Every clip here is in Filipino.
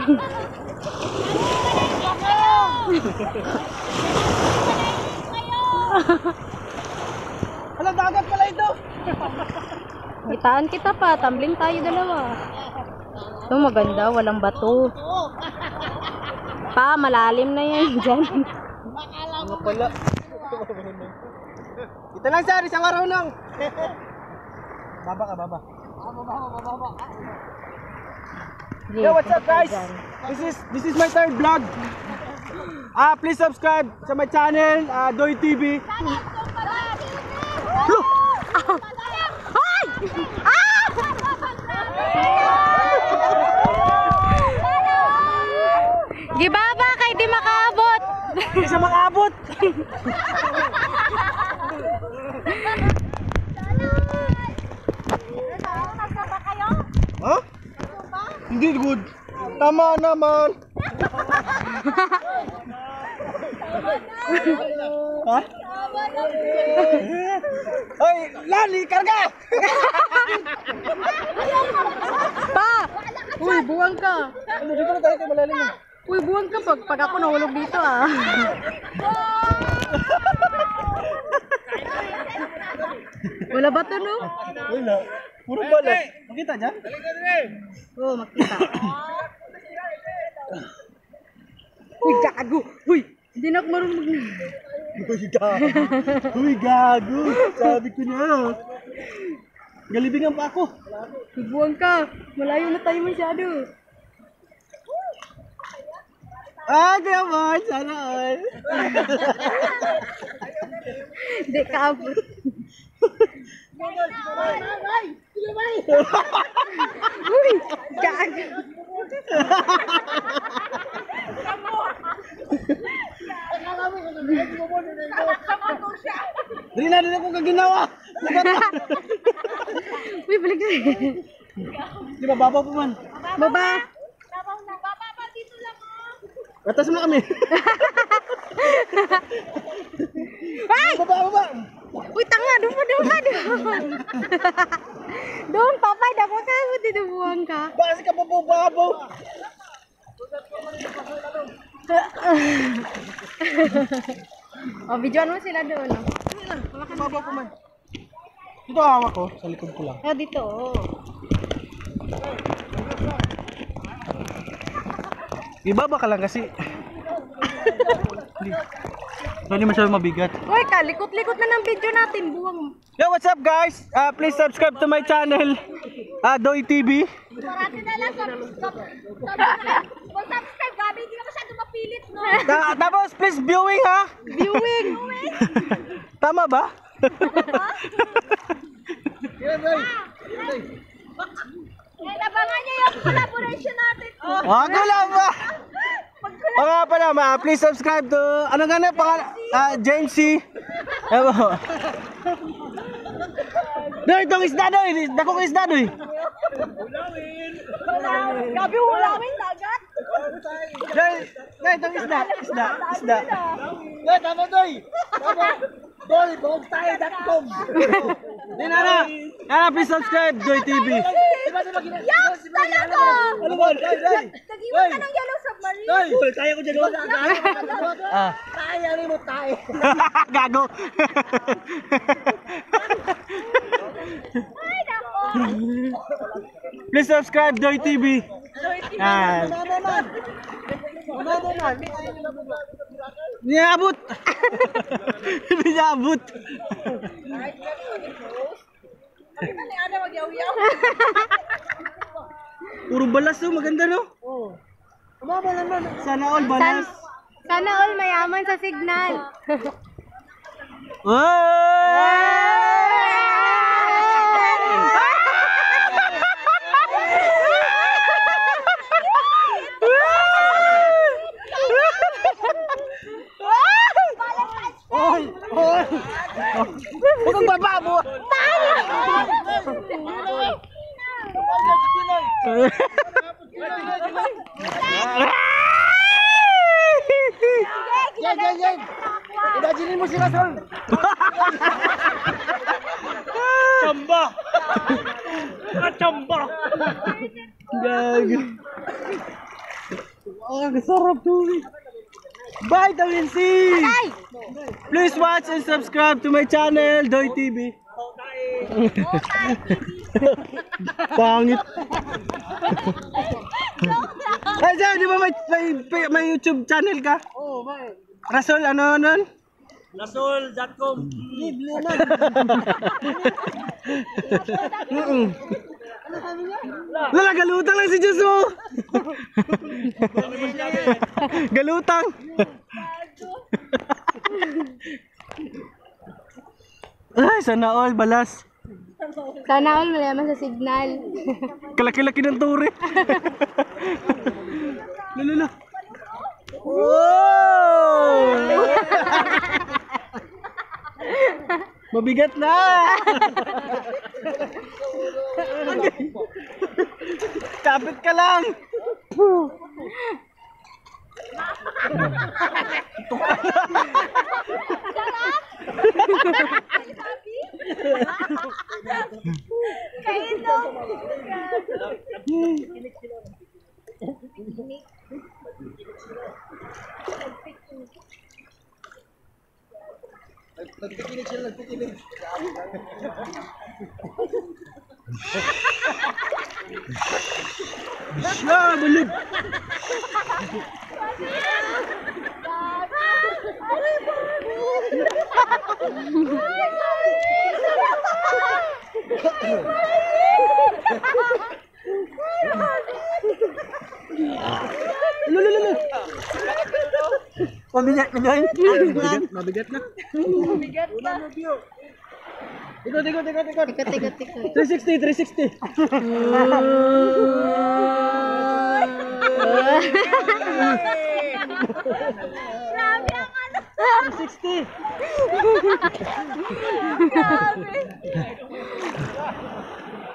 Hala, dagat pala ito. Gitaan kita pa, tumbling tayo dalawa. Ito maganda, walang bato. Pa, malalim na yan dyan. Ano pala? Ito lang sir, isang araw lang. Baba ka, baba. Baba. Yo, what's up guys? This is my third vlog. Please subscribe sa my channel, Doy TV. Gibaba kay di makaabot. Hindi siya makaabot. Huh? Hindi good. Tama naman. Ha? Hoy, Lali, karga! Pa! Uy, buwang ka. Ano, dito na tayo kayo malalim mo. Uy, buwang ka pag ako nahulog dito ah. Wala ba to no? Wala. Puro balas. Makita dyan? Oo, makita. Uy, gago! Uy! Hindi na ako marunong Uy, gago! Sabi ko na. Galibingan pa ako. buwang ka. Malayo na tayo masyado. Naman! Sana all. Hindi ka abot. Uy! Gago! Dili na akong kaginawa. Uy, balik na. Di ba, baba po man? Baba! Atas mo kami. Ay! Baba. Uy, tanga! Doon pa. Doon, papay. Dapat ka mo dito buwang ka. Bakit ka babaw? O, videoan mo sila doon. Baba po man. Dito hawak ko, sa likod ko lang. Dito. Ibaba ka lang kasi. Hindi masyadong mabigat. Uy, likot-likot na ng video natin. Buwang. Yo, what's up guys? Please subscribe to my channel, Doy TV. Marami na lang subscribe, Gabi, hindi na masyado mapilit, no? Tapos please viewing ha? Viewing! Tama ba? Nabangan niyo yung collaboration natin. Ako lang ba? O nga pala, please subscribe to, ano nga na pangalan? James C. Ewan. Doy, itong isda doy. Dakong isda doy. Gabi, hulawin dagat. Doy, itong isda. Doy, tama doy. Tama. Doy, bogtayo.com. Nana, please subscribe, Doy TV. Yes, talaga! Ano ba? Doy. Nag-iwan ka ng yellow submarine. Doy, kaya ko dyan. Kaya rin mo tayo. Gago. Ay, nako. Please subscribe, Doy TV. Yan. Hindi niya abot. Hindi niya abot. Ano mag-yaw-yaw? Puro balas oh, maganda no? Oo. Sana all balas. Sana all mayaman sa signal. Huwag kang bababo! Yan! Imaginin mo sila, Sol! Chamba! Chamba! Gago! Oh, sarap tubig. Vitamin C! Please watch and subscribe to my channel, Doy TV. Pangit. Ay, di ba may YouTube channel ka? Oo, may. Rasol, ano nun? Rasol.com. Lala, galutang lang si Diyos mo. Galutang. Ay, sana all, balas. Sana all malaman sa signal. Kalaki-laki ng turi. Lala. Wow! Mabigat na. Kapit ka lang. Nagpikinig siya, nagpikinig. Siya, balib. Lulu. Mabigat na yun? Mabigat na. Mabigat na. Ikot. 360. Grabe ang ano. 360. Grabe.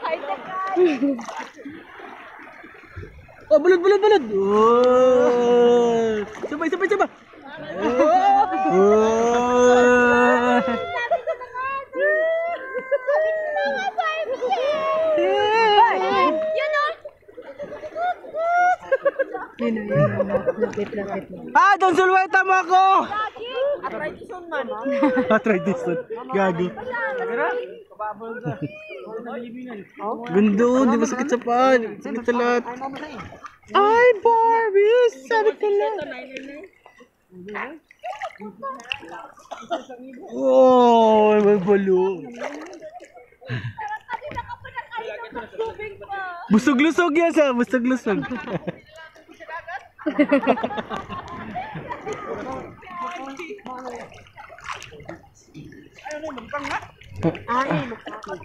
High-tech ka. Oh, bulod. Oh. Sabay. Sabi ko na nga. Lapit. Ah, Don Sulweta mo ako! Atradison man. Tradition. Gago. Gundo, di ba sakit sa paan? Sakit sa lahat. Ay, Barbie! Sakit sa lahat. Oh, may balo. Busog-lusog yan siya, busog-lusog.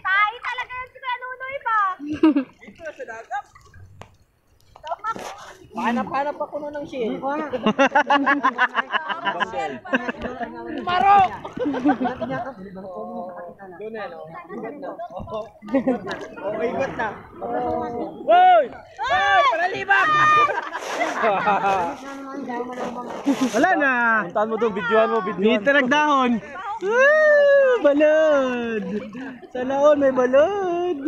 Tayo talaga yan si Kanunoy ba? Pahanap ako nun ng shell. Maro! Igot na. Woy! Panalibak! Wala na. Puntahan mo doon, videoan mo. Dito nagdahon. Balod. Sana all may balod.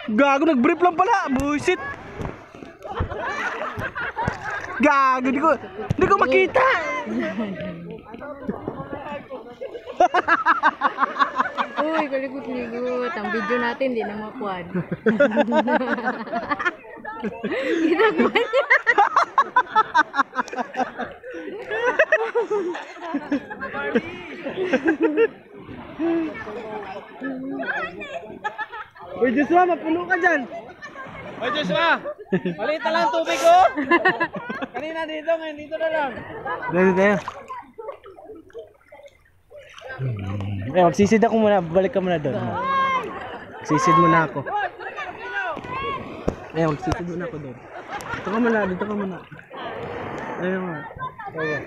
Gago, nag-brief lang pala. Bullshit. Gago, di ko makita. Uy, kaligot-ligot. Ang video natin, di na makuhan. Ginagawa niya. Uy, Joshua, mapuno ka dyan. Oy, Joshua! Maliit na lang tubig ko! Kanina dito, ngayon dito na lang. Dito tayo. Magsisid ako muna. Balik ka muna doon. Magsisid muna ako. Magsisid muna ako doon. Dito ka muna. Ayun nga. Ayun.